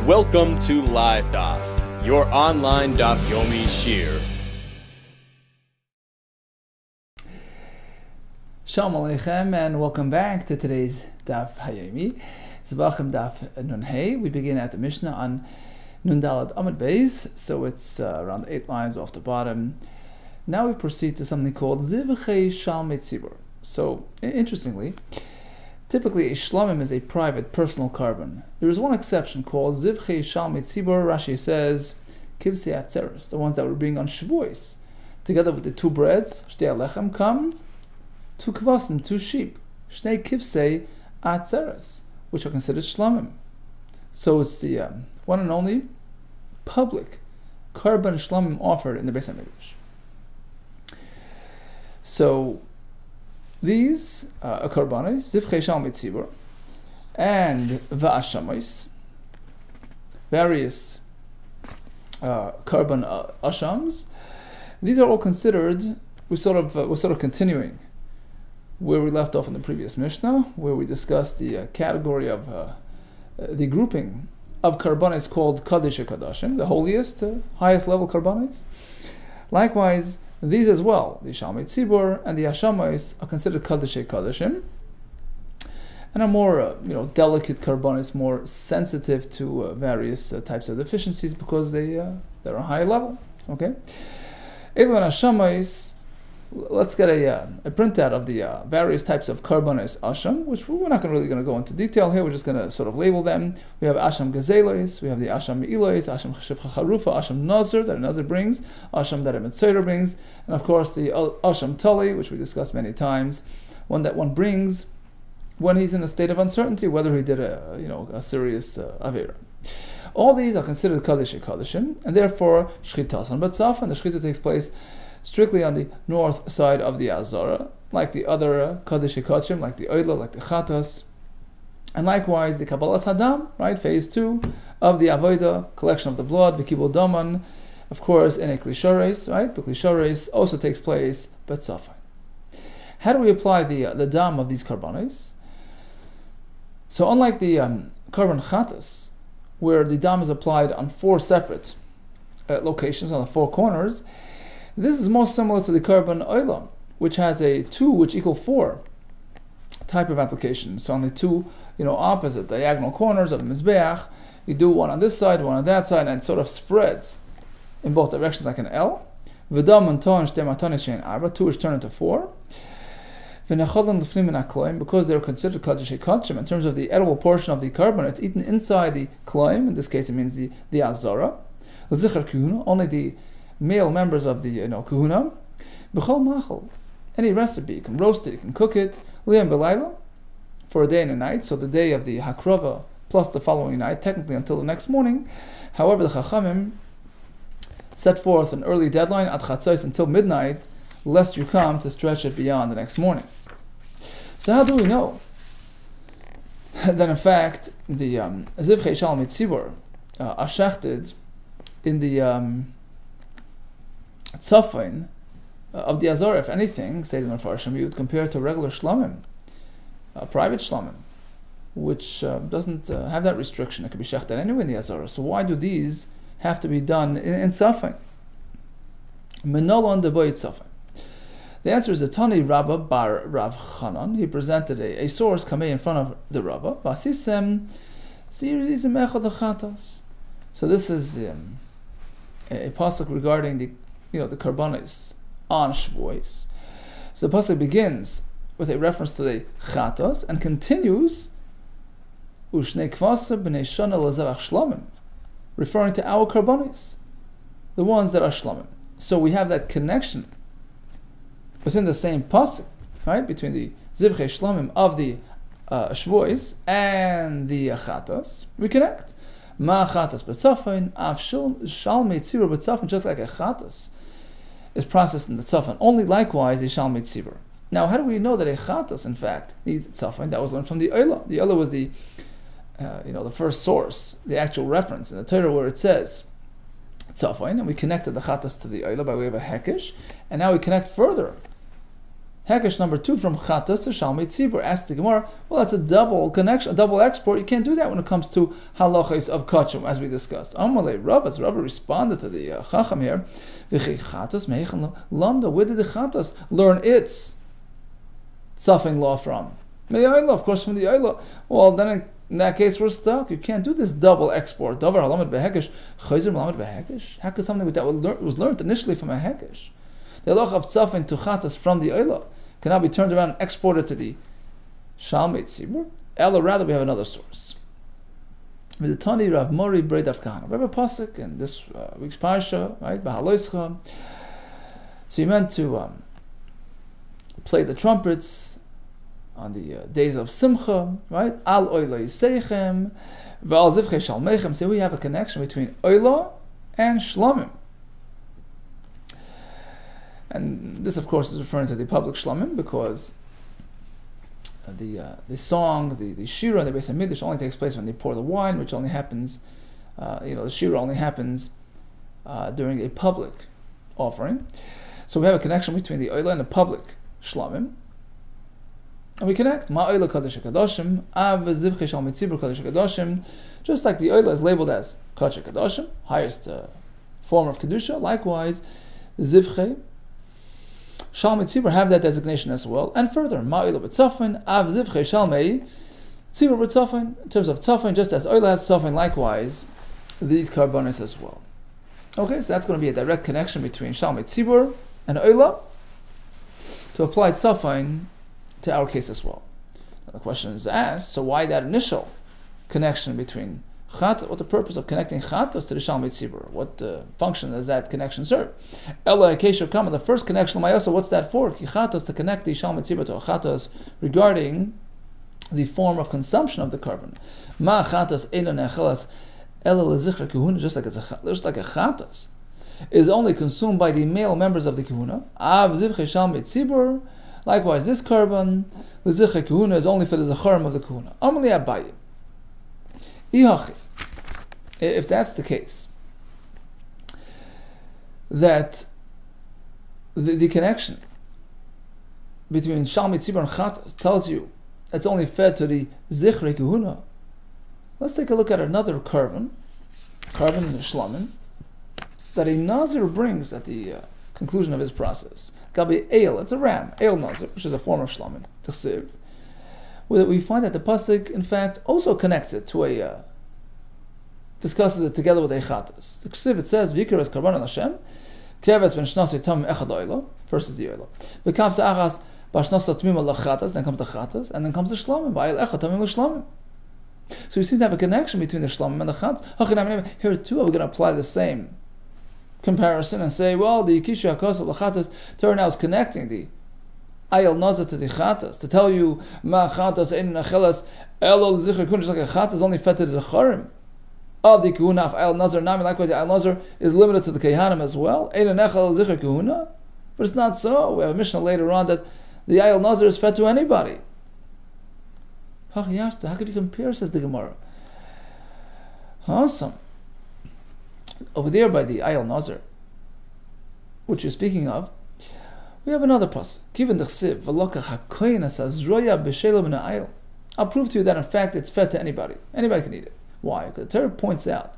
Welcome to LiveDaf, your online Daf Yomi Shir. Shalom Aleichem and welcome back to today's Daf Hayomi. Zevachim Daf Nun Hey. We begin at the Mishnah on Nun Dalad Amud Beis, so it's around 8 lines off the bottom. Now we proceed to something called Zevachim Shalmei Tzibur. So, interestingly, typically a shlamim is a private, personal carbon. There is one exception called Zevachim Shalmei Tzibur. Rashi says, Kivsei Atzeres, the ones that were being on Shavuos, together with the 2 breads, Shtei Alechem, come 2 kvasim, 2 sheep, Shnei Kivsei Atzeres, which are considered shlamim. So it's the one and only public carbon shlamim offered in the Beis HaMikdash. So these karbanos, Zivchei Shalmei Tzibur, and Va'ashamis, various carbon ashams, these are all considered. We're sort of continuing where we left off in the previous Mishnah, where we discussed the category of the grouping of karbanos called Kadesh Kadashim, the holiest, highest level karbanos. Likewise, these as well, the Shalmei Tzibur and the Ashamis, are considered Kadeshei Kadeshim, and are more, delicate karbanos, more sensitive to various types of deficiencies because they're a high level. Okay, Elu and Ashamis. Let's get a printout of the various types of karbanos asham, which we're not really going to go into detail here. We're just going to sort of label them. We have asham gazelos, we have the asham me'ilos, asham chashivcha charufa, asham nazir that a nazir brings, asham that a mitzvah brings, and of course the asham tali, which we discussed many times, one that one brings when he's in a state of uncertainty whether he did a serious avera. All these are considered kadeshei kadeshim, and therefore shchitas on betzaf, and the shchita takes place strictly on the north side of the Azara, like the other Kadeshei Kadeshim, like the Oila, like the Chatas, and likewise the Kabbalas Hadam, right, phase 2 of the Avodah, collection of the blood, V'kibul Daman, of course, in a Klishares, right, but Klishares also takes place Betzafai. How do we apply the dam of these karbanos? So unlike the karban Chatas, where the dam is applied on 4 separate locations, on the 4 corners, this is more similar to the carbon oila, which has a 2 which equal 4 type of application. So on the 2, opposite diagonal corners of the mizbeach, you do one on this side, one on that side, and it sort of spreads in both directions like an L. V'dam and ton shte matanis shein arba, 2 is turned into 4. V'necholim l'fnim min hakloim, because they're considered kadeshei kadeshim in terms of the edible portion of the carbon, it's eaten inside the kloim. In this case, it means the azara. L'zichar kihuna, only the male members of the kahuna, b'chol machal, any recipe, you can roast it, you can cook it, liyam b'layla, for a day and a night, so the day of the hakrava plus the following night, technically until the next morning. However, the chachamim set forth an early deadline at chatzos until midnight, lest you come to stretch it beyond the next morning. So how do we know that in fact the Zivchei Shalmei Tzibur are shechted in the tzafin of the Azar? If anything, say the Mefarshim, you would compare it to regular shlamim, private shlamim, which doesn't have that restriction. It could be shechted anywhere in the Azar. So why do these have to be done in tzafin? Menolon deboy tzafin. The answer is the Tani Rabba bar Rav Chanan. He presented a source kamei in front of the Rabba. Vasisem zirizim echad lechatos. So this is a pasuk regarding the karbanos on Shavuos. So the pasuk begins with a reference to the chatos and continues u'shnei kvasa b'nei shana l'zevach shlamim, referring to our karbanos, the ones that are shlamim. So we have that connection within the same pasuk, right, between the zivchei shlamim of the Shavuos and the chatos. We connect. Ma chatos b'tzafin, av shalmei tzibur b'tzafin, just like a chatos is processed in the tzafin. Only likewise a shalmei tzibur. Now, how do we know that a chatos, in fact, needs tzafin? That was learned from the oila. The oila was the first source, the actual reference in the Torah where it says tzafin, and we connected the chatos to the oila by way of a hekesh, and now we connect further Hekesh number 2 from chatas to shalmei tzibur. Ask the Gemara, well, that's a double connection, a double export. You can't do that when it comes to halachas of kachum, as we discussed. Amalei Rav, as Rav responded to the chacham here, v'chei chatas meichan lamda. Where did the chatas learn its tzafin law from? Of course, from the Ayla. Well, then in that case, we're stuck. You can't do this double export. Davar halamad behekesh, chayzer halamad behekesh. How could something that was learned initially from a hekesh? The halacha of tzafin to chatas from the Ayla cannot be turned around and exported to the shalmei tzibur. Ella, rather, we have another source. With the Tani Rav Mori Breidaf Kahana. We have a pasuk in this week's parsha, right? Bahaloischa. So you meant to play the trumpets on the days of Simcha, right? Al Oila Yisechem, V'al Zivchei Shalmeichem. So we have a connection between Oila and Shlomim. And this, of course, is referring to the public Shlomim, because the song, the shira, the Beis HaMikdash only takes place when they pour the wine, which only happens, the shira only happens during a public offering. So we have a connection between the Oila and the public Shlomim. And we connect Ma'oila Kadosh HaKadoshim, Av Zivchei Shalmei Tzibur Kadosh HaKadoshim. Just like the Oila is labeled as Kadosh HaKadoshim, highest form of Kedusha, likewise Zivchei Shalmei Tzibur have that designation as well. And further, Ma'oila B'Tzafin, Av Zivchei Shalmei Tzibur B'Tzafin. In terms of Tzafin, just as Oila has Tzafin, likewise these karbanos as well. Okay, so that's going to be a direct connection between Shalmei Tzibur and Oila to apply Tzafin to our case as well. Now the question is asked, so why that initial connection between Chat? What the purpose of connecting Chatos to the Shalmei Tzibur? What function does that connection serve? Ella KosherTube, the first connection, Mayasa, what's that for? Ki Chatos, to connect the Shalmei Tzibur to a Chatos regarding the form of consumption of the carbon. Ma Chatos Eina Nechelas Ella Lezichra Kehuna, just like a Chatos is only consumed by the male members of the Kehuna. Av Zivchei Shalmei Tzibur. Likewise, this carbon, the Zichei Kahuna, is only for the Zacharim of the Kahuna. Amali Abaye. Ihachi. If that's the case, that the connection between Shalmei Tzibur and Chatas tells you it's only fed to the Zichei Kahuna, let's take a look at another carbon in the Shlomim, that a Nazir brings at the conclusion of his process. Gabi Eil, it's a ram, Eil Nazir, which is a form of Shlomim, Tchsiv. We find that the pasuk, in fact, also connects it to discusses it together with a Chatas. The Tchsiv, it says, V'yikras karban al Hashem, Keves ben shnasei tam echad oilo, first is the oilo. V'kam sa'achas b'shnasei tmima l'chatas, then comes the Chatas, and then comes the Shlomim, v'ayil echad tamim l'Shlomim. So we seem to have a connection between the Shlomim and the Chatas. Here too, we're going to apply the same comparison and say, well, the Yikishu HaKos of L'Chatas, Torah now is connecting the Ayel Nazar to the Chatas, to tell you, Ma Chatas Ein Nachelas Elo L'Zichar Kun, just like a Chatas is only fed to the Zacharim of the Kahuna of Ayel Nazar. Nami, likewise, the Ayel Nazar is limited to the Kehanim as well. Ein Nechel L'Zichar Kahuna, but it's not so. We have a Mishnah later on that the Ayel Nazar is fed to anybody. How could you compare, says the Gemara? Awesome. Over there by the Ayel Nazar, which you're speaking of, we have another pasuk. Given the chsiv, v'lokach hakoyin asazroya b'sheila min ha'ayel. I'll prove to you that in fact it's fed to anybody. Anybody can eat it. Why? Because the Torah points out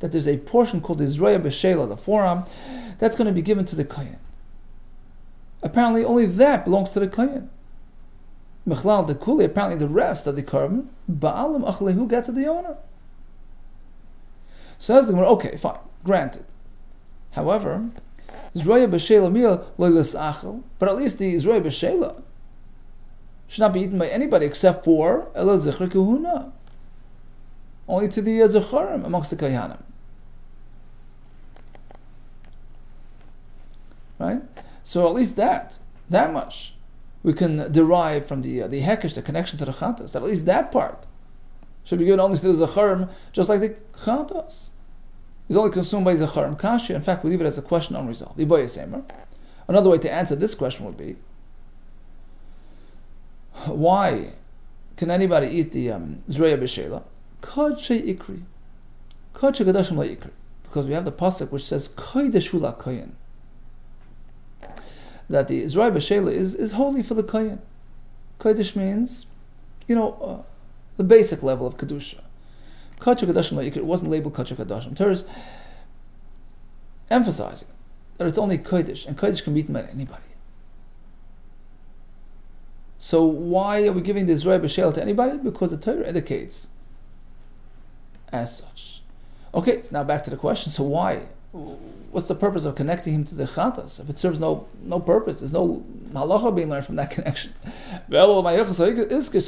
that there's a portion called the zroya b'sheila, the forearm, that's going to be given to the kohen. Apparently, only that belongs to the kohen. Mechlal the kuli. Apparently, the rest of the carbon, ba'alim achlehu, gets to the owner. So as the Gemara, okay, fine, granted. However, Zroya b'sheila mil loylis achel, but at least the Zroya b'sheila should not be eaten by anybody except for Ela Zichra Kahuna, only to the Zacharim amongst the Kayanim. Right? So at least that much we can derive from the Hekesh, the connection to the Chatas, that at least that part should be given only to the Zacharim, just like the Chatas is only consumed by Zacharim Kasha. In fact, we leave it as a question unresolved. Another way to answer this question would be, why can anybody eat the Zroya B'Sheila? Kodshei Ikri. Kodshei Gadashim La Ikri. Because we have the pasuk which says, Koydeshu La Koyin. that the Zraya B'Shela is holy for the Kohen. Kodesh means, the basic level of Kedusha. Kodesh Kadashim, it wasn't labeled Kodesh Kadashim. Torah is emphasizing that it's only Kodesh, and Kodesh can be eaten by anybody. So why are we giving the Zraya B'Shela to anybody? Because the Torah indicates as such. Okay, so now back to the question. So why? What's the purpose of connecting him to the chatas? If it serves no purpose, there's no halacha being learned from that connection. So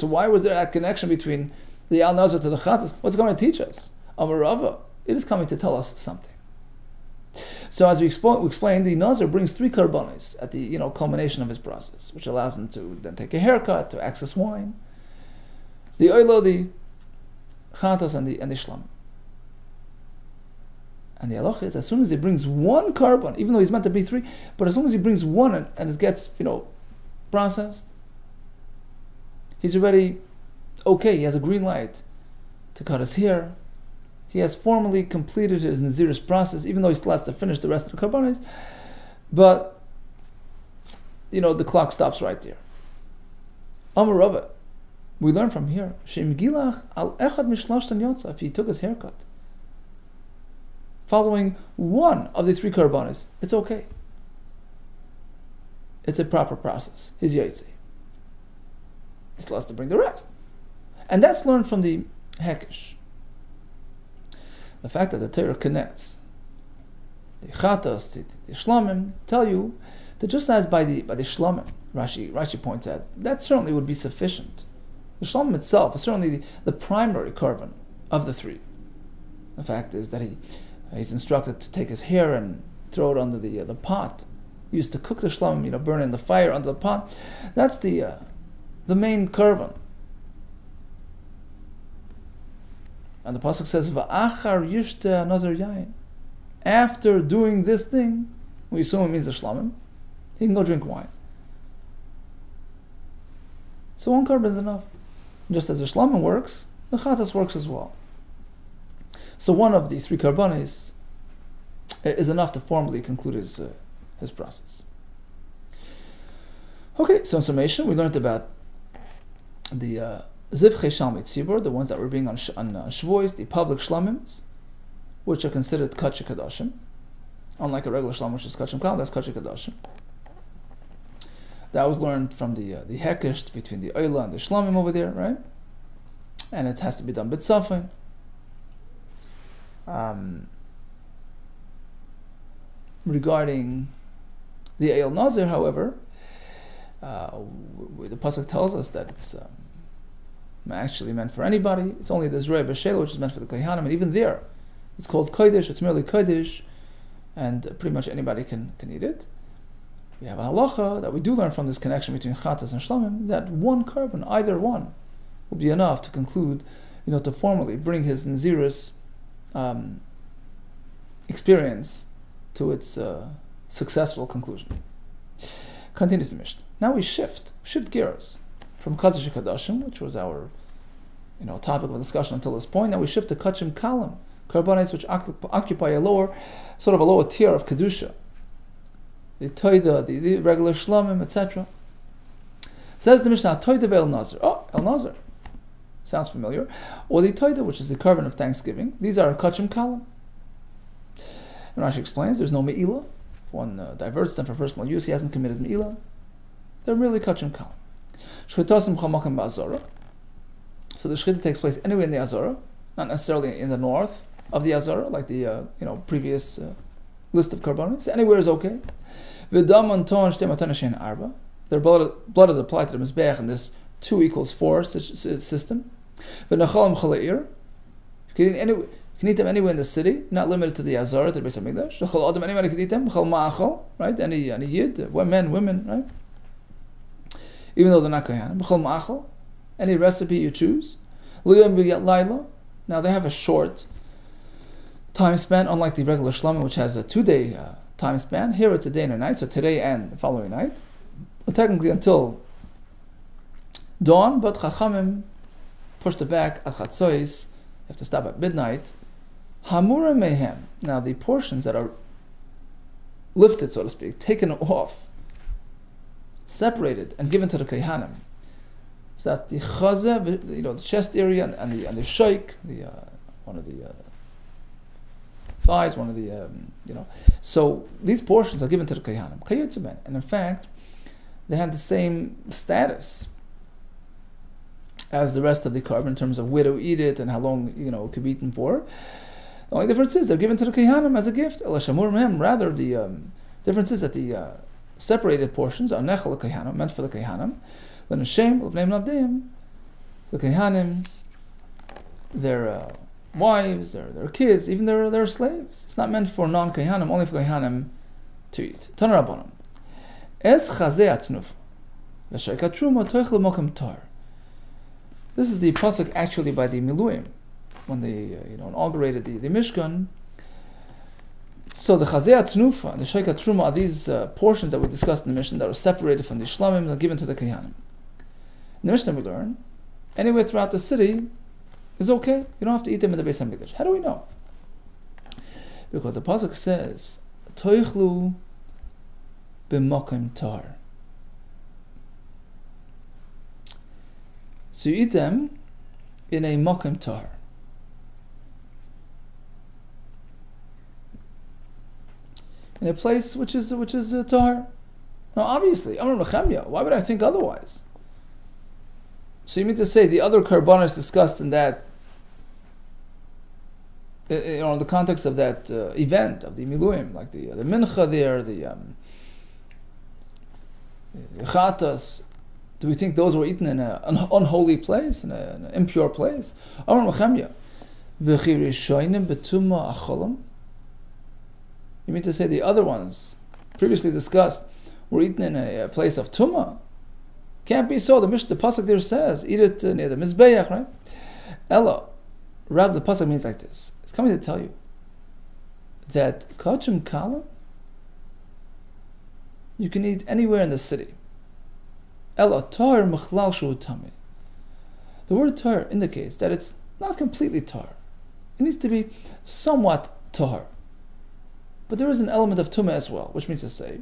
why was there that connection between the Al Nazar to the chatas? What's it going to teach us? Amarava, it is coming to tell us something. So as we explained, the Nazar brings 3 karbanos at the culmination of his process, which allows him to then take a haircut, to access wine. The oilo, the chatas, and the shlam. And the halacha is, as soon as he brings 1 carbon, even though he's meant to be 3, but as soon as he brings 1 and it gets processed, he's already okay. He has a green light to cut his hair. He has formally completed his Nazirus process, even though he still has to finish the rest of the carbonates. But, the clock stops right there. Amar Rabba, we learn from here, if he took his haircut, following 1 of the 3 carbonates, it's okay. It's a proper process. He's Yaitse. He still has to bring the rest. And that's learned from the Hekesh. The fact that the Torah connects the chatas to the shlamim tell you that just as by the shlamim, Rashi points out, that certainly would be sufficient. The shlamim itself is certainly the primary carbon of the 3. The fact is that he's instructed to take his hair and throw it under the pot. He used to cook the shlamim, burn in the fire under the pot. That's the main carbon. And the pasuk says, "Va'achar yishte nazar yain." After doing this thing, we assume it means the shlamim, he can go drink wine. So 1 carbon is enough. Just as the shlamim works, the chatas works as well. So 1 of the 3 carbonates is enough to formally conclude his process. Okay, so in summation, we learned about the Zevachim Tzibur, the ones that were being on Shvois, the public Shlamims, which are considered Kachei Kadashim. Unlike a regular Shlam, which is Kachim Kal, that's Kachei Kadashim. That was learned from the Hekesh between the Oila and the Shlamim over there, right? And it has to be done B'tzafin. Regarding the Eil Nazir, however, the pasuk tells us that it's actually meant for anybody. It's only the Zraya B'Shela, which is meant for the Kohanim, and even there, it's called Kodesh. It's merely Kodesh, and pretty much anybody can eat it. We have a halacha that we do learn from this connection between Chatas and Shlamim, that 1 carbon, either one, will be enough to conclude, to formally bring his Nazirus experience to its successful conclusion. Continues the Mishnah. Now we shift gears from Kachei Kadashim, which was our topic of discussion until this point. Now we shift to Kachim Kalim, carbonates which occupy a lower tier of Kedusha. The Toida, the regular Shlamim, etc. Says the Mishnah, Toida ve'el Nazar. Oh, El Nazar. Sounds familiar. Or the Toida, which is the carbon of thanksgiving. These are Kachim Kalim. And Rashi explains there's no Me'ilah. If one diverts them for personal use, he hasn't committed Me'ilah. They're really Kachim Kalim. Shchitasim Chamakim Ba'azara. So the Shchita takes place anywhere in the Azara, not necessarily in the north of the Azara, like the previous list of carbonates. Anywhere is okay. V'dam anton shte matan shein arba. Their blood is applied to the Mizbeach in this 2 = 4 system. V'nachalim chaleir. You can eat them anywhere in the city, not limited to the Azara, to the Beis HaMikdash. Shechal adam, anybody can eat them. Chal ma'achal, right? Any yid, men, women, right? Even though they're not kohanim. Chal ma'achal, any recipe you choose. Liyam v'yat laila. Now they have a short time span, unlike the regular shlamim, which has a 2-day time span. Here it's a day and a night, so today and the following night. But technically until dawn, but Chachamim pushed it back at Chatzois. You have to stop at midnight. Hamura mehem. Now the portions that are lifted, so to speak, taken off separated and given to the Kehanim. So that's the Chazeh, the chest area, and the Shaik, one of the thighs, one of the, So these portions are given to the Kehanim. Kayotzuben. And in fact, they have the same status as the rest of the carbon in terms of where to eat it and how long, it could be eaten for. The only difference is they're given to the Kehanim as a gift. Rather, the difference is that the separated portions are Nechel Kehanim, meant for the Kehanim. Then a shame of name Navdim, the Kehanim, their wives, their kids, even their slaves. It's not meant for non-Kehanim, only for Kehanim to eat. Tana Rabbanim. Es chazeh atnuf, v'shaykat truma toichle mokem tar. This is the pasuk actually by the Miluim when they inaugurated the Mishkan. So the chazeh atnufa and the shaykat truma are these portions that we discussed in the Mishnah that are separated from the shlamim and are given to the Kehanim. In the Mishnah we learn, anywhere throughout the city is okay. You don't have to eat them in the Beis HaMikdash. How do we know? Because the pasuk says, toichlu b'mokem tar. So you eat them in a mokem tar. In a place which is tar. Now obviously, Amar Mechemya, why would I think otherwise? So you mean to say the other karbanos discussed in that, in the context of that event of the Miluim, like the mincha there, the chatas, do we think those were eaten in an unholy place, in an impure place? Amar Mechemya, v'chi rishonim betuma acholam. You mean to say the other ones, previously discussed, were eaten in a place of tumah? Can't be so. The pasuk there says, eat it near the mizbeach, right? Ella, rather the pasuk means like this. It's coming to tell you that kachim kalam you can eat anywhere in the city. Ella tar mechlal shu tami. The word tar indicates that it's not completely tar. It needs to be somewhat tar. But there is an element of tumah as well, which means to say.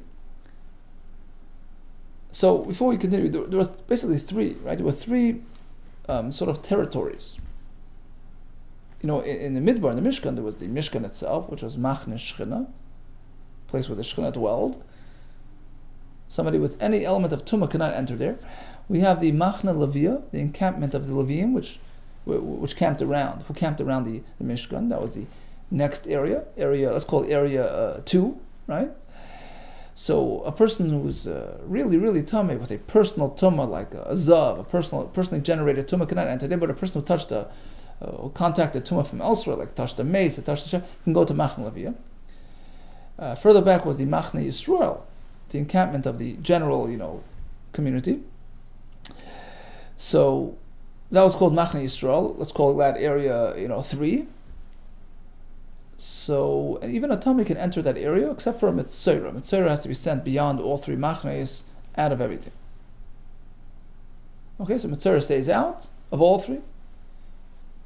So before we continue, there were basically three, right? There were three sort of territories. In the Midbar, in the Mishkan, there was the Mishkan itself, which was Machne Shechina, place where the Shechina dwelled. Somebody with any element of tumah cannot enter there. We have the Machne Levia, the encampment of the Leviim, which camped around. Who camped around the Mishkan? That was the next area, let's call it area 2, right? So a person who's really, really tummy with a personal tumah, like a zav, a personally generated tumah cannot enter there, but a person who touched contacted tumah from elsewhere, like touched a mace, touched a shef, can go to Machne Levia. Further back was the Machne Yisrael, the encampment of the general, community. So that was called Machne Yisrael. Let's call that area, 3. So, and even a tummy can enter that area except for a mitzvah. Mitzvah has to be sent beyond all 3 machnes, out of everything. Okay, so mitzvah stays out of all 3.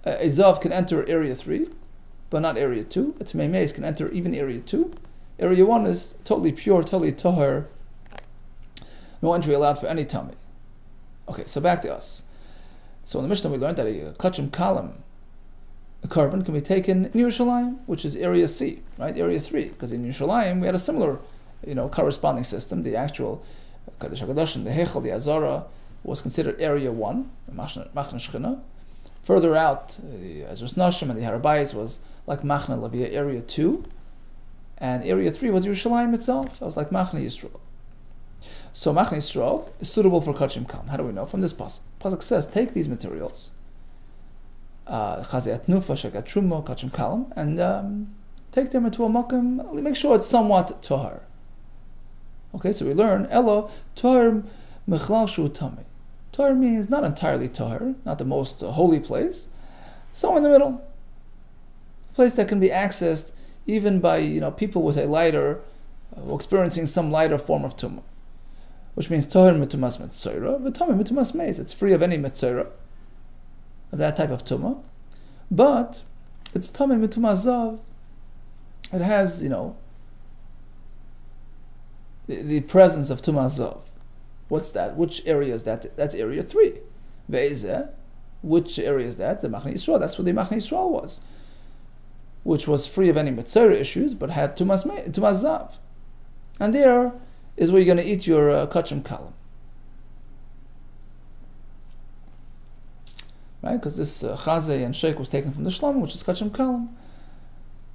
A zav can enter area 3, but not area 2. A tmei can enter even area 2. Area 1 is totally pure, totally tahar. No entry allowed for any tummy. Okay, so back to us. So in the Mishnah we learned that a kachim kalam, a carbon, can be taken in Yerushalayim, which is area C, right? Area 3. Because in Yerushalayim we had a similar, corresponding system. The actual Kadosh HaKadoshim, the Hechel, the Azara, was considered area 1, Machne Shechina. Further out, the Ezras Nashim and the Harabayis was like Machne Levia, area 2. And area 3 was Yerushalayim itself. That was like Machne Yisrael. So Machne Yisrael is suitable for Kachim Kam. How do we know? From this pasuk. Pasuk says, take these materials, chazeh atnufa, shaykat truma, kachim kalam, and take them into a makom. Make sure it's somewhat tahar. Okay, so we learn elo tahar mechlal shu tami. Tahar means not entirely tahar, not the most holy place, somewhere in the middle, a place that can be accessed even by people with a lighter, experiencing some lighter form of tumah, which means tahar mitumas metzora, v'tamim mitumas meis. It's free of any metzora, of that type of tumah, but it's tamim mitumah zav. It has, the presence of tumah zav. What's that? Which area is that? That's area 3. Ve'ezeh, which area is that? The Machne Yisrael. That's where the Machne Yisrael was, which was free of any Mitzvah issues, but had Tumas Zav. And there is where you're going to eat your Kachim Kalam. Right? Because this Chazeh and Sheikh was taken from the Shlomim, which is Kachim Kalam.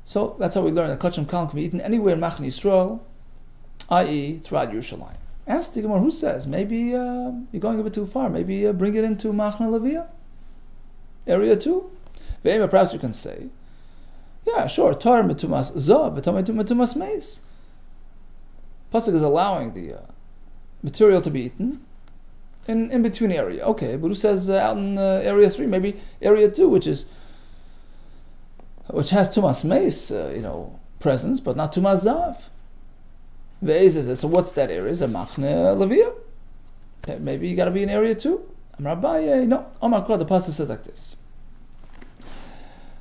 So that's how we learn that Kachim Kalam can be eaten anywhere in Machne Yisrael, i.e. throughout Yerushalayim. Ask the Gemara, who says, maybe you're going a bit too far, maybe bring it into Machne Leviyah, area 2. Perhaps you can say, yeah, sure, Tar Metumas Zav, Metumas Meis. Pasuk is allowing the material to be eaten in between area. Okay, but who says out in area 3, maybe area 2, which has Tumas Meis, presence, but not Tumas Zav. So what's that area? Is a Machne Leviyah? Maybe you got to be in area 2. No, Omar Kor, the pasuk says like this.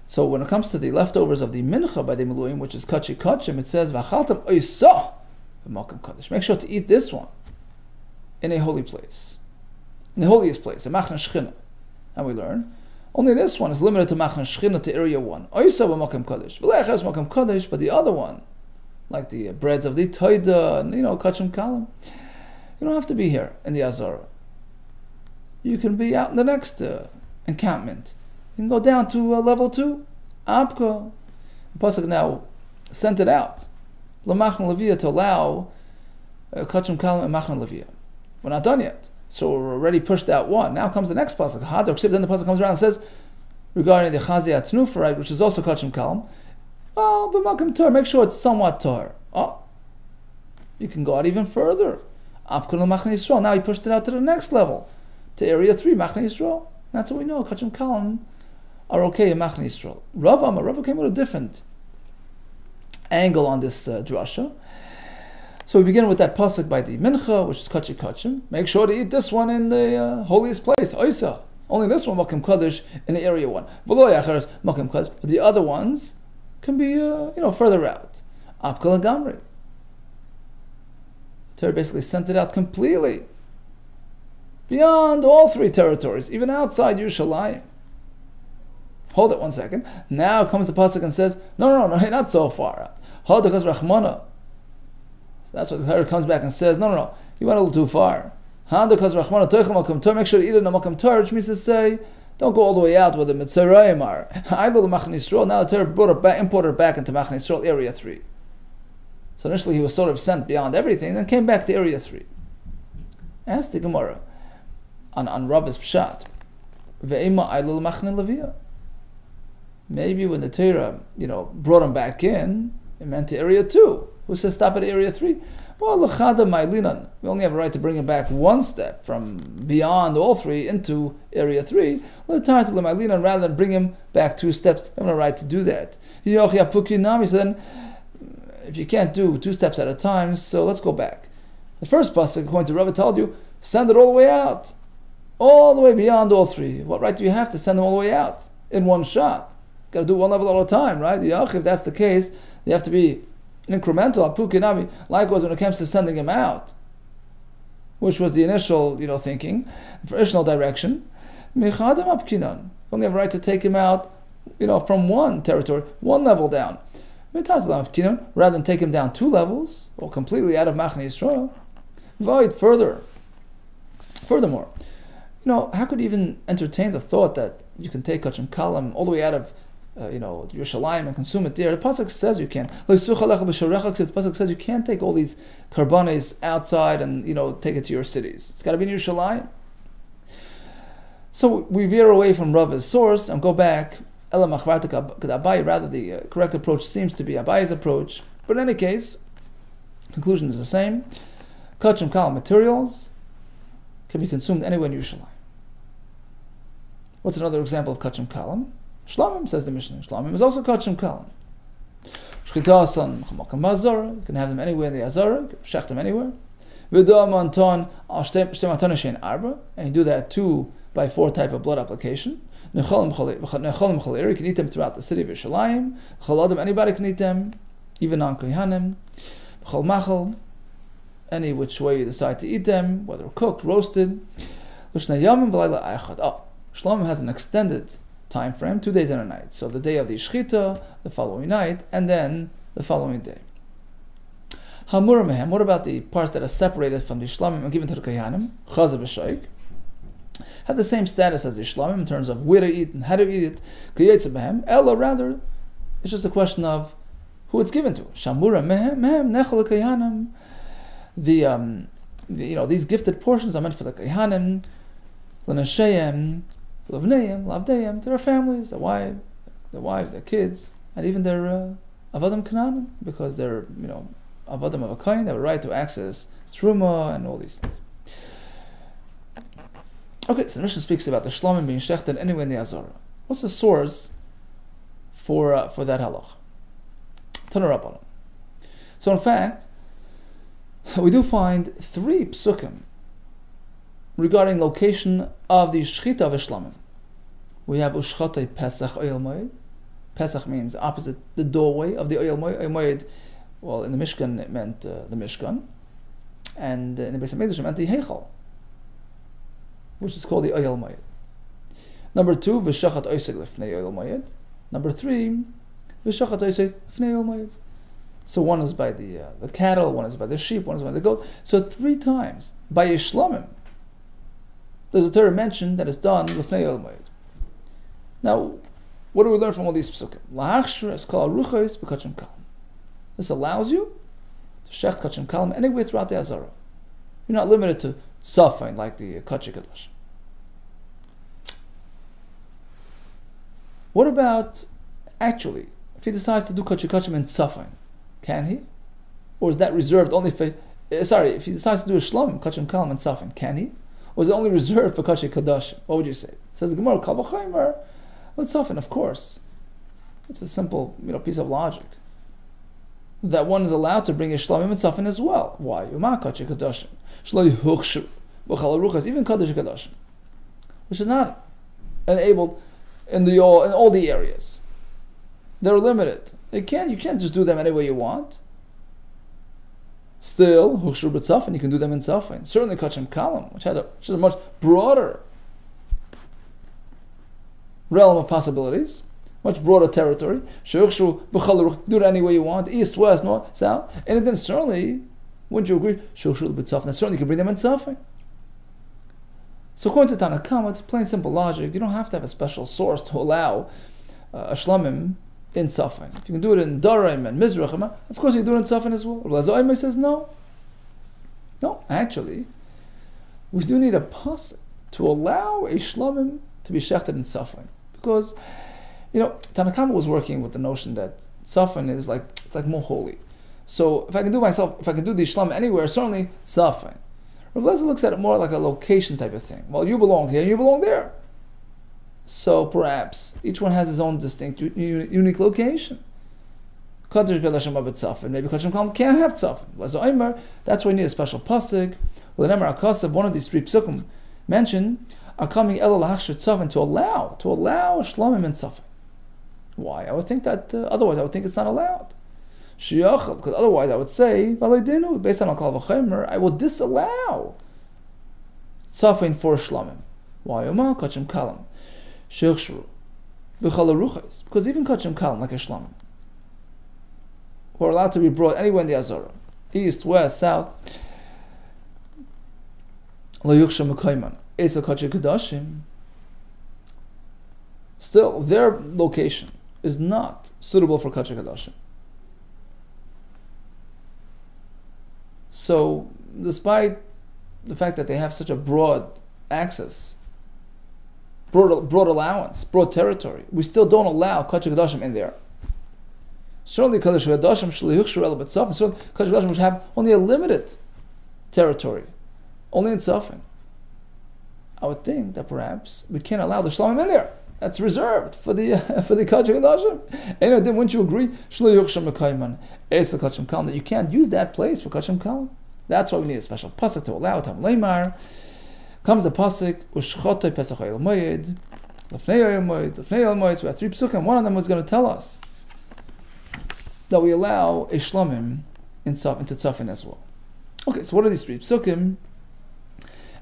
So when it comes to the leftovers of the mincha by the Miluim, which is kachi kachim, it says v'achaltam oisah b'makom kadosh. Make sure to eat this one in a holy place, in the holiest place, a machne shchina. And we learn only this one is limited to machne shchina, to area 1. Oisah b'makom kadosh. V'leichas makom kadosh, but the other one, like the breads of the Toida and Kachim Kalam, you don't have to be here in the Azara. You can be out in the next encampment. You can go down to level 2, Abka. The Pasuk now sent it out, L'machne Leviyah, to allow Kachim Kalam and Machne Leviyah. We're not done yet, so we're already pushed out 1. Now comes the next Pasuk, Hadar. Then the Pasuk comes around and says, regarding the Chazi Atnufa, right, which is also Kachim Kalam, oh, but Malcolm Torah, make sure it's somewhat Torah. Oh, you can go out even further. Apkun Machne Yisrael. Now he pushed it out to the next level, to area 3, Machne Yisrael. That's what we know. Kachim Kalam are okay in Machne Yisrael. Rava came with a different angle on this drasha. So we begin with that pasuk by the mincha, which is kachi kachim. Make sure to eat this one in the holiest place, oisa. Only this one, makom kadosh, in the area 1. But the other ones can be, further out. Apkal Gamri. Torah basically sent it out completely beyond all 3 territories, even outside Yerushalayim. Hold it 1 second. Now comes the pasuk and says, no, not so far out. Hadakas Rachmana. That's what the Torah comes back and says, no, you went a little too far. Hadakas Rachmana toichel makom Torah. Make sure to eat it in a makom Torah, which means to say, don't go all the way out where the Mitzrayim are. I will Machne Yisrael. Now the Torah imported it back into Machne Yisrael, area 3. So initially he was sort of sent beyond everything, then came back to area 3. Ask the Gemara on Rabbi's Pshat, Ve'ema Ailul Machne Leviyah. Maybe when the Torah, brought him back in, it meant to area 2. Who says stop at area 3? Well, L'chada Ma'ilinan. We only have a right to bring him back 1 step from beyond all 3 into area 3. L'tartil Ma'ilinan, rather than bring him back 2 steps, we have a right to do that. So then, if you can't do 2 steps at a time, so let's go back. The first pasuk, according to Rabbi, told you, send it all the way out. All the way beyond all 3. What right do you have to send them all the way out in 1 shot? Got to do 1 level at a time, right? If that's the case, you have to be incremental. Likewise, when it comes to sending him out, which was the initial, thinking, the initial direction, we only have a right to take him out, from 1 territory, 1 level down. Rather than take him down 2 levels, or completely out of Machne Yisrael. Furthermore, how could you even entertain the thought that you can take Kachim Kalam all the way out of Yerushalayim and consume it there? The pasuk says you can. The pasuk says you can't take all these karbanes outside and take it to your cities. It's got to be in Yerushalayim. So we veer away from Rava's source and go back. Rather, the correct approach seems to be Abayi's approach. But in any case, conclusion is the same. Kachim Kalam materials can be consumed anywhere in Yerushalayim. What's another example of Kachim Kalam? Shlamim, says the Mishnah. Shlamim is also Kachim Kalam. Shchita on Chamakam Mazara, you can have them anywhere in the Azara, you can shech them anywhere. V'dam anton al shtem anton shein arba, and you do that 2x4 type of blood application. Necholim cholir, you can eat them throughout the city of Yerushalayim. Chol adam, anybody can eat them, even non-kohanim. Chol machal, any which way you decide to eat them, whether cooked, roasted. Shlomim has an extended time frame, 2 days and a night. So the day of the Shechita, the following night, and then the following day. Hamura mehem, what about the parts that are separated from the Shlomim and given to the Kayanim? Chazav v'shaik. Have the same status as the Shlomim in terms of where to eat and how to eat it. Kayetze mehem, ella rather, it's just a question of who it's given to. Shamura mehem, nechol Kayanim. These gifted portions are meant for the Kayanim, l'nashayim, l'vneyim, l'avdeyim, to their families, their wives, their kids, and even their avadim kananim, because they're avadim of a kind, they have a right to access truma and all these things. Okay, so the Mishnah speaks about the Shlomim being shechted anywhere in the Azorah. What's the source for that halach? Tanu Rabbanan. So in fact, we do find 3 psukim regarding location of the shechita of Shlomim. We have ushchatei Pesach Oyel Moed. Pesach means opposite the doorway of the Oyel Moed. Oyel Moed, well, in the Mishkan it meant the Mishkan, and in the Beis HaMikdash it meant the Heichal, which is called the Oyel Moed. Number 2, v'shachat oiseg lefnei Oyel Moed. Number 3, v'shachat oiseg lefnei Oyel Moed. So one is by the cattle, one is by the sheep, one is by the goat. So 3 times by Shlomim, there's a Torah mention that is done lefnei Oyel Moed. Now, what do we learn from all these psukim? Lahachshir es kol aruchos b'kachim kalim. This allows you to shecht kachim kalim anywhere throughout the Azorah. You're not limited to tzafin like the kachi kadosh. What about actually if he decides to do kachi kachim in tzafin? Can he? Or is that reserved only for... if he decides to do a shlom, kachim kalim and tzafin, can he? Or is it only reserved for kachi kadosh? What would you say? It says the Gemara, kal v'chaymer, tzafin, of course. It's a simple piece of logic. That one is allowed to bring a shlomim and tzafin as well. Why? Yuma kachi kadoshim. Shloi huchshu. B'chal aruchas, even kadosh kadoshim. Which is not enabled in all the areas. They're limited. You can't just do them any way you want. Still, huchshu b'tzafin, you can do them in tzafin. Certainly kachim kalam, which had a much broader realm of possibilities, much broader territory. Shehuchshu b'chal aruch, do it any way you want, east, west, north, south. And then certainly, wouldn't you agree? Shehuchshu b'tzafin, and certainly you can bring them in tzafin. So according to Tanakama, it's plain simple logic. You don't have to have a special source to allow a shlamim in tzafin. If you can do it in Daraim and Mizrachim, of course you can do it in tzafin as well. Rabbi Zoymer says no. No, actually, we do need a pasuk to allow a shlamim to be shechted in tzafin. Because, Tanakama was working with the notion that tzafin is like more holy. So if I can do the shlamim anywhere, certainly tzafin. Rabbi Lezer looks at it more like a location type of thing. Well, you belong here, you belong there. So perhaps each one has his own distinct, unique location. Maybe Kachim Kalam can't have tzafin. That's why you need a special pasuk. One of these 3 psukim mentioned are coming to allow shlamim and tzafin. Why? I would think that otherwise I would think it's not allowed. Because otherwise I would say, based on Kal v'chaymer, I will disallow tzafin for shlamim. Why? Kachim Kalam. Because even kachim kalam, like a shlamim, who are allowed to be brought anywhere in the Azorah, east, west, south, it's a kachi kadoshim. Still, their location is not suitable for kachi kadoshim. So, despite the fact that they have such a broad access, broad allowance, broad territory, we still don't allow Kadosh Kadashim in there. Certainly Kadosh Kadashim Shlihuchshur El B'Tzafin, certainly Kadosh Kadashim which have only a limited territory, only in Tzafin. I would think that perhaps we can't allow the Shlamim in there. That's reserved for the Kadosh Kadashim. And then wouldn't you agree? Shlihuchshur Mekayman, it's the Kachim Kalam, that you can't use that place for Kachim Kalam. That's why we need a special pasuk to allow it. Leimar. Comes the pasuk ushchotei Pesach Oyel Moed, lefnei Oyel Moed, lefnei Oyel Moed. So we have 3 psukim. One of them was going to tell us that we allow a shlamim into tzafin as well. Okay, so what are these three psukim?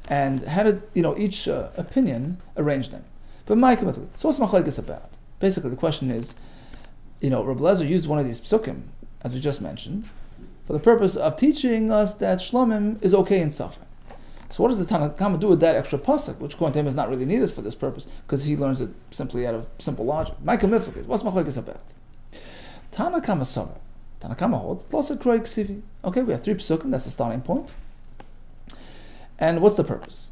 And how did each opinion arrange them? But so what's machlekes about? Basically, the question is, Reb Lezer used one of these psukim, as we just mentioned, for the purpose of teaching us that shlomim is okay in suffering. So what does the Tanakama do with that extra pasuk, which according to him is not really needed for this purpose, because he learns it simply out of simple logic? What's machlekes about? Tanakama Sava. Tanakama holds, okay, we have three psukim, that's the starting point. And what's the purpose?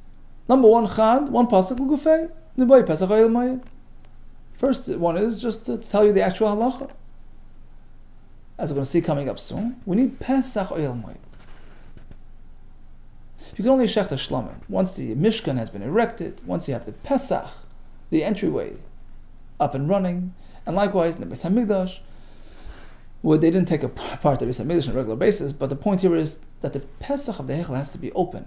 Number one, one pasuk l'gufei, nibay pesach ha'il mayid. First one is just to tell you the actual halacha. As we're going to see coming up soon, we need pesach ha'il mayid. You can only shech the shlamim once the Mishkan has been erected, once you have the Pesach, the entryway, up and running, and likewise in the Beis HaMikdash, where they didn't take apart the Beis HaMikdash on a regular basis, but the point here is that the Pesach of the Heichel has to be open.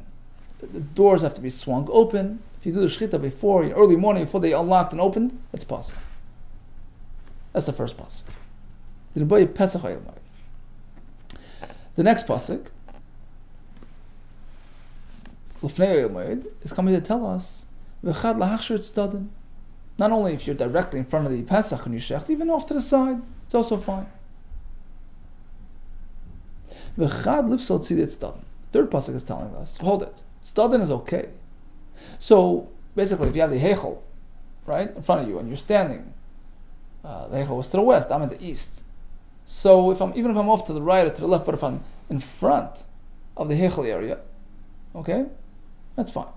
The doors have to be swung open. If you do the Shechita before, in early morning, before they unlocked and opened, it's possible. That's the first pasuk. The next pasuk, is coming to tell us not only if you're directly in front of the Pesach when you shech, even off to the side, it's also fine. Third pasuk is telling us, hold it, tzadin is okay. So basically, if you have the Heichel right in front of you and you're standing, the Heichel was to the west, I'm in the east. So even if I'm off to the right or to the left, but if I'm in front of the Heichel area, okay, that's fine.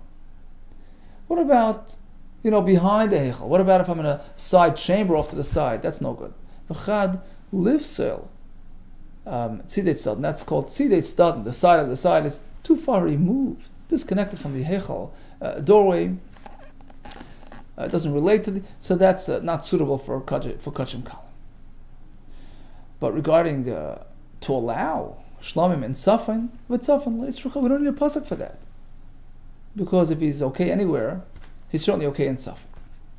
What about, behind the Heichel? What about if I'm in a side chamber off to the side? That's no good. V'chad livsel tzidei tzadin. That's called tzidei tzadin. The side of the side is too far removed, disconnected from the Heichel doorway. It doesn't relate to so that's not suitable for kachim kalim. But regarding to allow shlamim in safan, with safan, we don't need a pasuk for that. Because if he's okay anywhere, he's certainly okay in safan.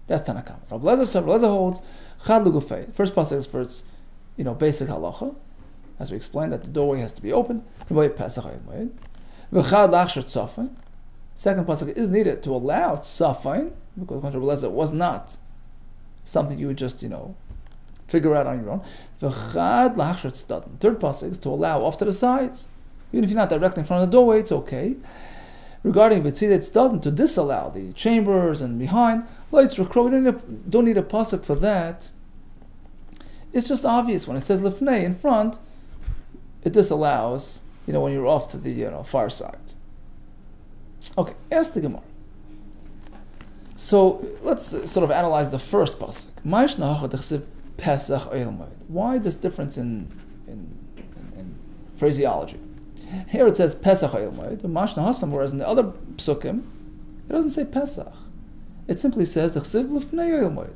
That's Tanakam. Reb Lezer holds chad l'gufei. First pasuk is for its, basic halacha, as we explained that the doorway has to be open. V'chad l'achshir tzafin. Second pasuk is needed to allow tzafin, because Reb Lezer was not something you would just figure out on your own. V'chad l'achshir tzadin. Third pasuk is to allow off to the sides. Even if you're not directly in front of the doorway, it's okay. Regarding B'tzidet Tzadin, to disallow the chambers and behind, lights recro, we don't need a pasuk for that. It's just obvious when it says lefnei in front, it disallows, when you're off to the far side. Okay, ask the Gemara. So let's sort of analyze the first pasuk. Why this difference in phraseology? Here it says Pesach Ha'ilmaid, whereas in the other psukim, it doesn't say Pesach. It simply says Chsiv Lefnei Ha'ilmaid.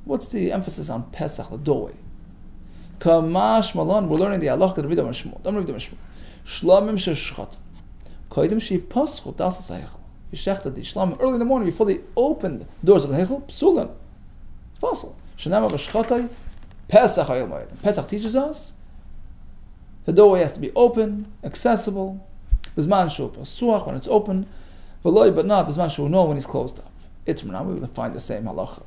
What's the emphasis on Pesach, the doorway? Kamash Malan, we're learning the halacha of David Mishmol. Shlamim sheshchat. Koidim she paschu das heichel. You shechted the shlamim early in the morning before they opened the doors of the heichel. Psulan. It's possible. Shenama v'shchatai Pesach Ha'ilmaid. Pesach teaches us the doorway has to be open, accessible. Bizman shu pasuach when it's open, v'loy but not bizman shu no when it's closed up. Itmana we will find the same halacha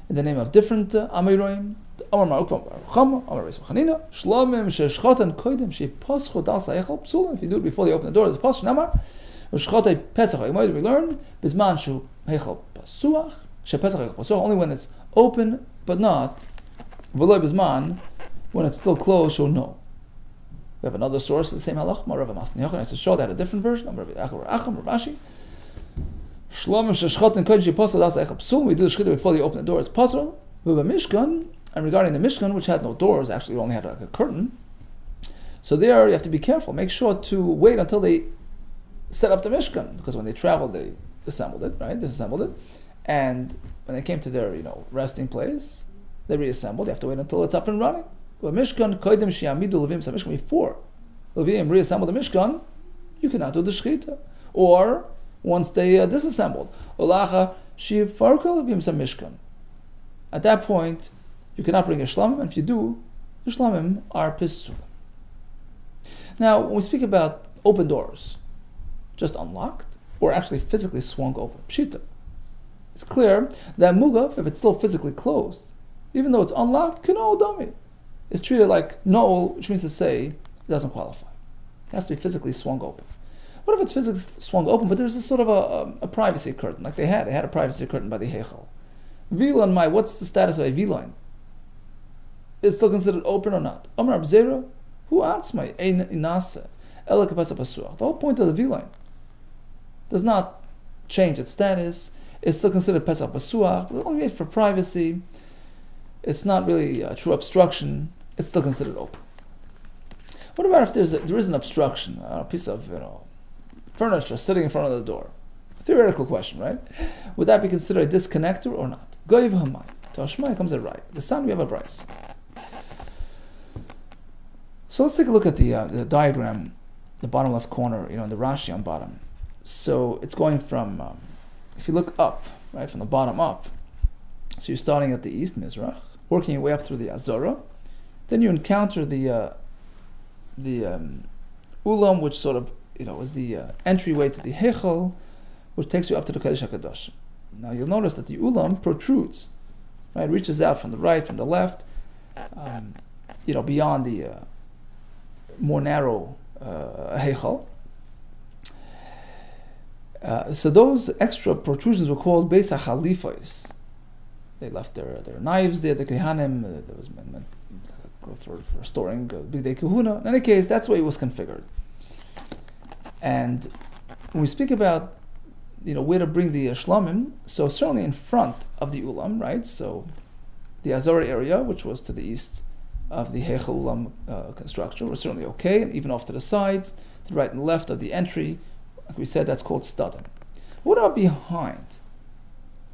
in the name of different amiroim. Amar Marukvam Barucham, Amar Reis Chanina, Shlamim sheshchatan koidem she paschu das ha'echel psulim. If you do it before they open the door, the pasuk namar v'shchatay pesach ha'imoid. We learn bizman shu hechel pasuach she pesach hechel pasuach only when it's open but not v'loy bizman when it's still closed. Shu no. We have another source for the same halach. Rav Masni Yochanan to show that a different version. Rav Rashi. Shlamim sheshchatan koidem she paschu das ha'echel psulim. We do the shchita before they open the door. It's possible. We have a Mishkan. And regarding the Mishkan, which had no doors, actually it only had like a curtain. So there you have to be careful. Make sure to wait until they set up the Mishkan, because when they traveled, they assembled it, right? Disassembled it. And when they came to their, resting place, they reassembled. You have to wait until it's up and running. But Mishkan, koidem shi'amidu levim sa Mishkan, before Levim reassembled the Mishkan, you cannot do the Shechita. Or once they disassembled, Olacha shi'farka levim sa Mishkan. At that point, you cannot bring a shlamim, and if you do, the shlamim are pisulim. Now, when we speak about open doors, just unlocked, or actually physically swung open, pshita, it's clear that mugav, if it's still physically closed, even though it's unlocked, kino dami, is treated like no, which means to say it doesn't qualify. It has to be physically swung open. What if it's physically swung open, but there's a sort of a privacy curtain, like they had a privacy curtain by the Heichel. Vilan mai, what's the status of a vilan? Is it still considered open or not? Amar Abzera, who atzmai, ein inase, ela kapasa pasuach. The whole point of the vilan does not change its status. It's still considered pesach pasuach, but only made for privacy. It's not really a true obstruction. It's still considered open. What about if there is an obstruction, a piece of furniture sitting in front of the door? A theoretical question, right? Would that be considered a disconnector or not? Goyiv hamay. To Hashmai comes it right. The sun, we have a price. So let's take a look at the diagram, the bottom left corner, in the Rashi on bottom. So it's going from, if you look up, right, from the bottom up, so you're starting at the east, Mizrach, working your way up through the Azora, then you encounter the Ulam, which sort of, is the entryway to the Heichel, which takes you up to the Kodesh HaKadosh. Now you'll notice that the Ulam protrudes, right, reaches out from the right, from the left, beyond the more narrow Heichel. So those extra protrusions were called Beis HaChalifos. They left their knives there, the Kehanim, there was for storing Big Day Kahuna. In any case, that's the way it was configured. And when we speak about where to bring the shlamim, so certainly in front of the ulam, right? So the Azora area, which was to the east of the Heichel Ulam structure, was certainly okay, and even off to the sides, to the right and left of the entry, like we said, that's called stadim. What about behind?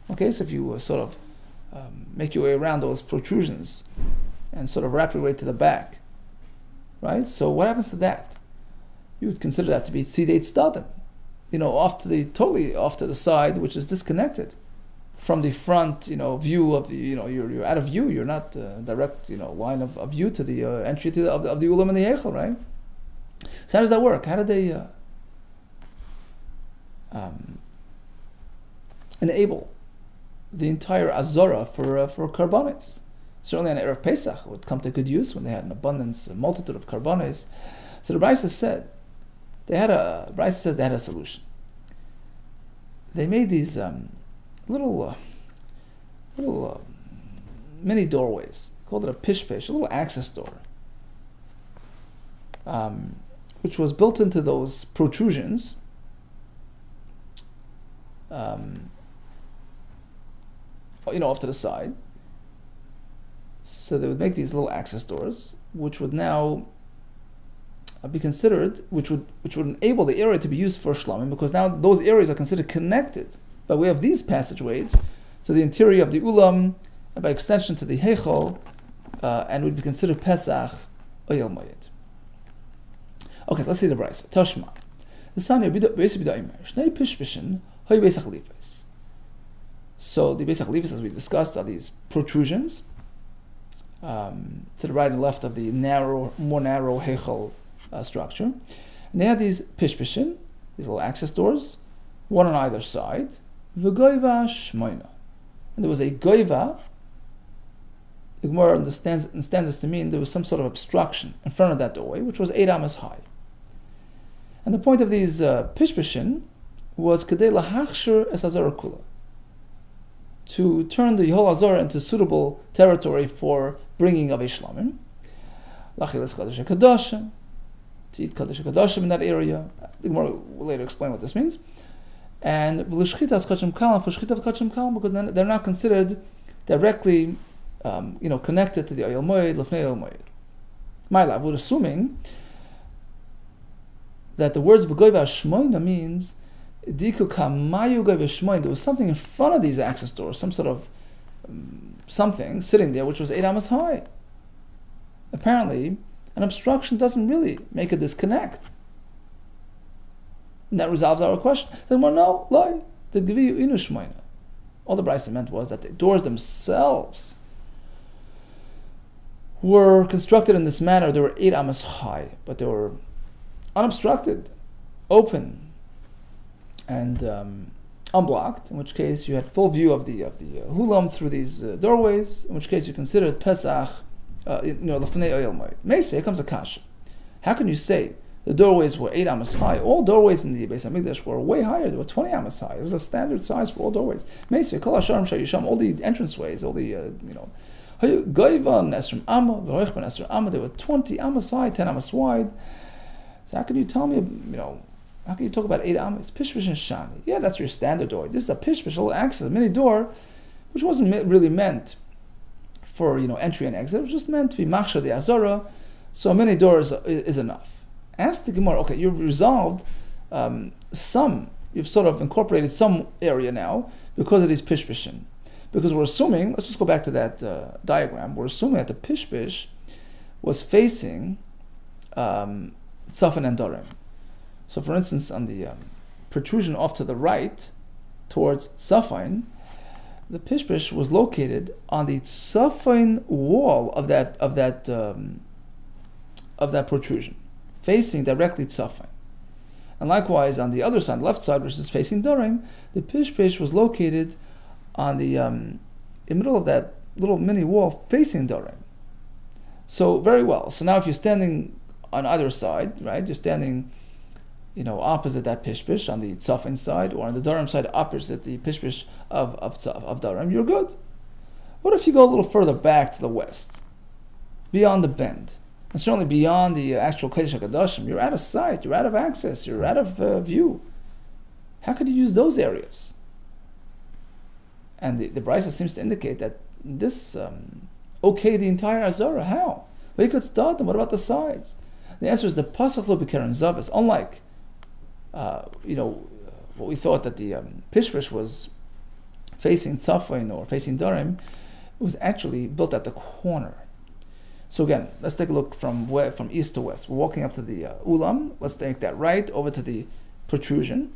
Okay, so if you sort of make your way around those protrusions and sort of wrap your way to the back, right? So what happens to that? You would consider that to be tzidei stadim, totally off to the side, which is disconnected from the front, view of the, you're out of view. You're not direct, line of view to the entry to of the ulam and the heichel, right? So how does that work? How do they enable the entire Azora for karbanes? Certainly on Erev Pesach it would come to good use when they had an abundance, a multitude of karbanes. So the Brisa says they had a solution. They made these little mini doorways. They called it a pishpesh, a little access door, which was built into those protrusions. Off to the side. So they would make these little access doors, which would now be considered, which would enable the area to be used for shlamim, because now those areas are considered connected by way of these passageways to the interior of the ulam, and by extension to the heichel, and would be considered Pesach oyel moyed. Okay, so let's see the brayso. Tashma. So the Beis HaChalifos, as we discussed, are these protrusions to the right and left of the more narrow heichel structure. And they had these pishpishin, these little access doors, one on either side. V'goiva shmoina. And there was a goiva. The Gemara understands this to mean there was some sort of obstruction in front of that doorway, which was 8 amas high. And the point of these pishpishin was kedei lahachshir es hazara kula, to turn the whole Azora into suitable territory for bringing of a shlamim. Lachilas Kodesh HaKadoshim, to eat Kodesh HaKadoshim in that area. The Gemara will later explain what this means. And V'lishchitas Kachim Kalam, for Shchita Kachim Kalam, because then they're not considered directly connected to the Oyel Moed, Lefnei Oyel Moed. My lab, we're assuming that the words V'goiva Shmoina means there was something in front of these access doors, some sort of something sitting there which was 8 amas high. Apparently, an obstruction doesn't really make a disconnect. And that resolves our question. Then, well, no, lie. The Gviyu Inu Shmoina. All the Brisa meant was that the doors themselves were constructed in this manner. They were 8 amas high, but they were unobstructed, open, and unblocked, in which case you had full view of the hulam through these doorways, in which case you consider it Pesach, l'fnei oyel moed. Meisvei, here comes a kasha. How can you say the doorways were 8 amas high? All doorways in the Beis Hamikdash were way higher. They were 20 amas high. It was a standard size for all doorways. Meisvei, kol hasharim shayisham, all the entranceways, all the goivan esrim amma, v'roichban esrim amma. They were 20 amas high, 10 amas wide. So how can you tell me, how can you talk about 8 amas? Pishpish and shani. Yeah, that's your standard door. This is a pishpish, a little access, a mini door, which wasn't really meant for entry and exit. It was just meant to be machshah the azara. So a mini door is enough. Ask the Gemara. Okay, you've resolved you've sort of incorporated some area now because of these pishpishim. Because we're assuming, let's just go back to that diagram. We're assuming that the pishpish was facing tzafin and darim. So, for instance, on the protrusion off to the right, towards tzafin, the pishpish was located on the tzafin wall of that protrusion, facing directly tzafin. And likewise, on the other side, left side, which is facing darim, the pishpish was located on the in the middle of that little mini wall facing darim. So very well. So now, if you're standing on either side, right, you're standing opposite that pishpish on the tzafin side, or on the darim side opposite the pishpish of darim, you're good. What if you go a little further back to the west, beyond the bend, and certainly beyond the actual Kodesh HaKadoshim? You're out of sight, you're out of access, you're out of view. How could you use those areas? And the Brisa seems to indicate that this the entire Azara. How? Well, you could start them. What about the sides? The answer is the pasuk lo b'keren zavis. Unlike what we thought that the pishpish was facing tzafin or facing darim, it was actually built at the corner. So again, let's take a look from east to west. We're walking up to the ulam. Let's take that right over to the protrusion.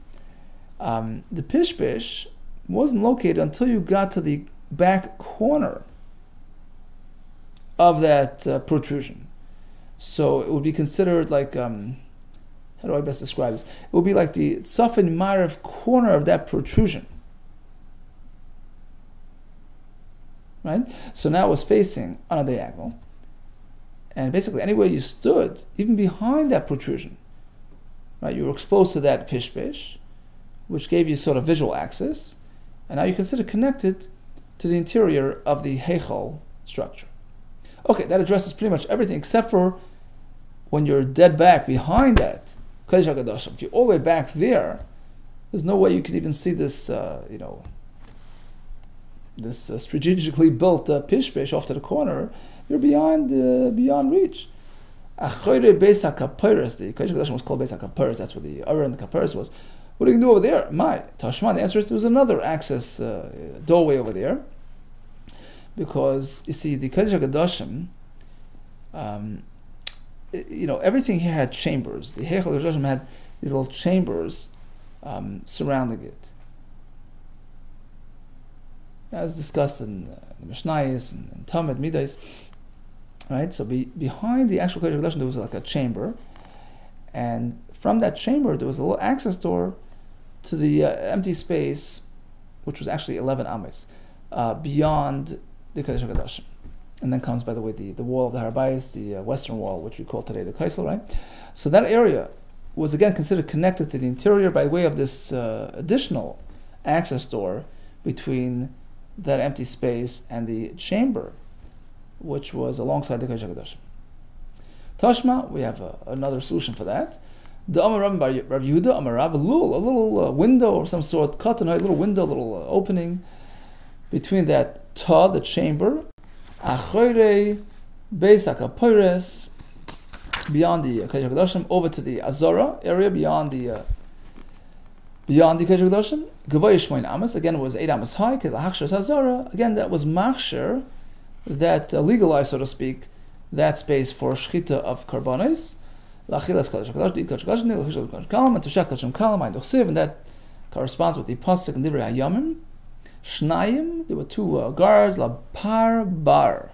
The pishpish wasn't located until you got to the back corner of that protrusion. So it would be considered like, how do I best describe this? It would be like the tzafin ma'ariv corner of that protrusion. Right? So now it was facing on a diagonal. And basically anywhere you stood, even behind that protrusion, right, you were exposed to that pishpish, which gave you sort of visual access. And now you consider connected to the interior of the heichal structure. Okay, that addresses pretty much everything except for when you're dead back behind that Kodesh HaKadoshim. If you're all the way back there, there's no way you could even see this, this strategically built pishpish off to the corner. You're beyond reach. Achoyre Beis HaKaperes, the Kodesh HaKadoshim was called Beis HaKaperes. That's what the Ur and the Kaperes was. What are you going to do over there? My Tashma, the answer is there was another access doorway over there. Because, you see, the Kodesh HaKadoshim, everything here had chambers. The Heichal HaKadoshim had these little chambers surrounding it. That was discussed in the Mishnayos and Talmud Midas. Right? So behind the actual Kodesh HaKadoshim, there was like a chamber. And from that chamber, there was a little access door to the empty space, which was actually 11 ames, beyond the Kodesh HaKadoshim. And then comes, by the way, the wall of the Har Bayis, the western wall, which we call today the Kaisel, right? So that area was again considered connected to the interior by way of this additional access door between that empty space and the chamber, which was alongside the Kodesh HaKadoshim. Tashma, we have another solution for that. The Amar Rav Yehuda, Amar Rav Lul, a little window of some sort, cut a little window, a little opening between that the chamber, Achoyre Beis HaKaperes, beyond the Kodesh HaKadoshim, over to the Azara area, beyond the Kodesh HaKadoshim. Gavay Shmoin Amas, again it was 8 amas high, Kedahachshas Azara, again that was machsher, that legalized, so to speak, that space for shchita of karbanos, lachilas Kodesh HaKadoshim, eat Kodesh HaKadoshim, lachilas Kodesh HaKadoshim, and to shech Kodesh HaKadoshim, and Dochsiv, and that corresponds with the pasuk and Divrei Hayamim. Shnayim, there were 2 guards, la par bar.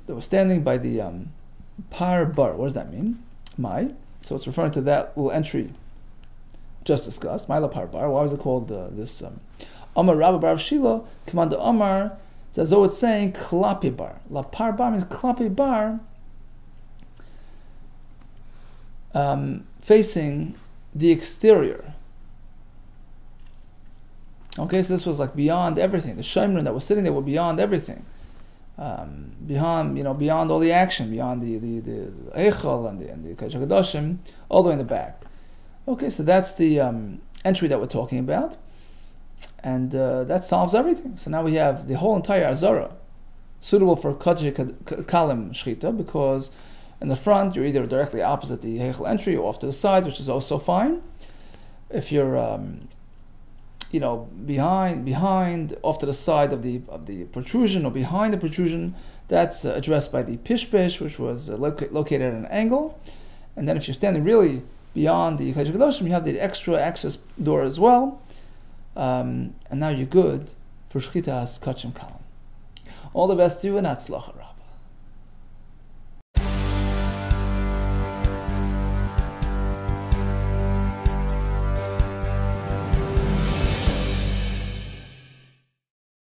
They were standing by the par bar. What does that mean? Mai. So it's referring to that little entry just discussed. Mai lapar bar. Why was it called this? Amar Rabba bar Shila. Command Amar. It's as though it's saying klapi bar. Lapar bar means klapi bar. Facing the exterior. Okay, so this was like beyond everything. The shemrin that was sitting there were beyond everything. Beyond all the action, beyond the eichel and the Kodesh HaKadoshim, all the way in the back. Okay, so that's the entry that we're talking about, and that solves everything. So now we have the whole entire Azara suitable for Kodesh Kalim Shchita, because in the front you're either directly opposite the eichel entry or off to the sides, which is also fine. If you're behind, off to the side of the protrusion or behind the protrusion, that's addressed by the pishpish, which was located at an angle. And then if you're standing really beyond the Kodesh HaKadoshim, you have the extra access door as well. And now you're good for Shchitas Kachim Kalam. All the best to you, and Hatzlacha Rabbah.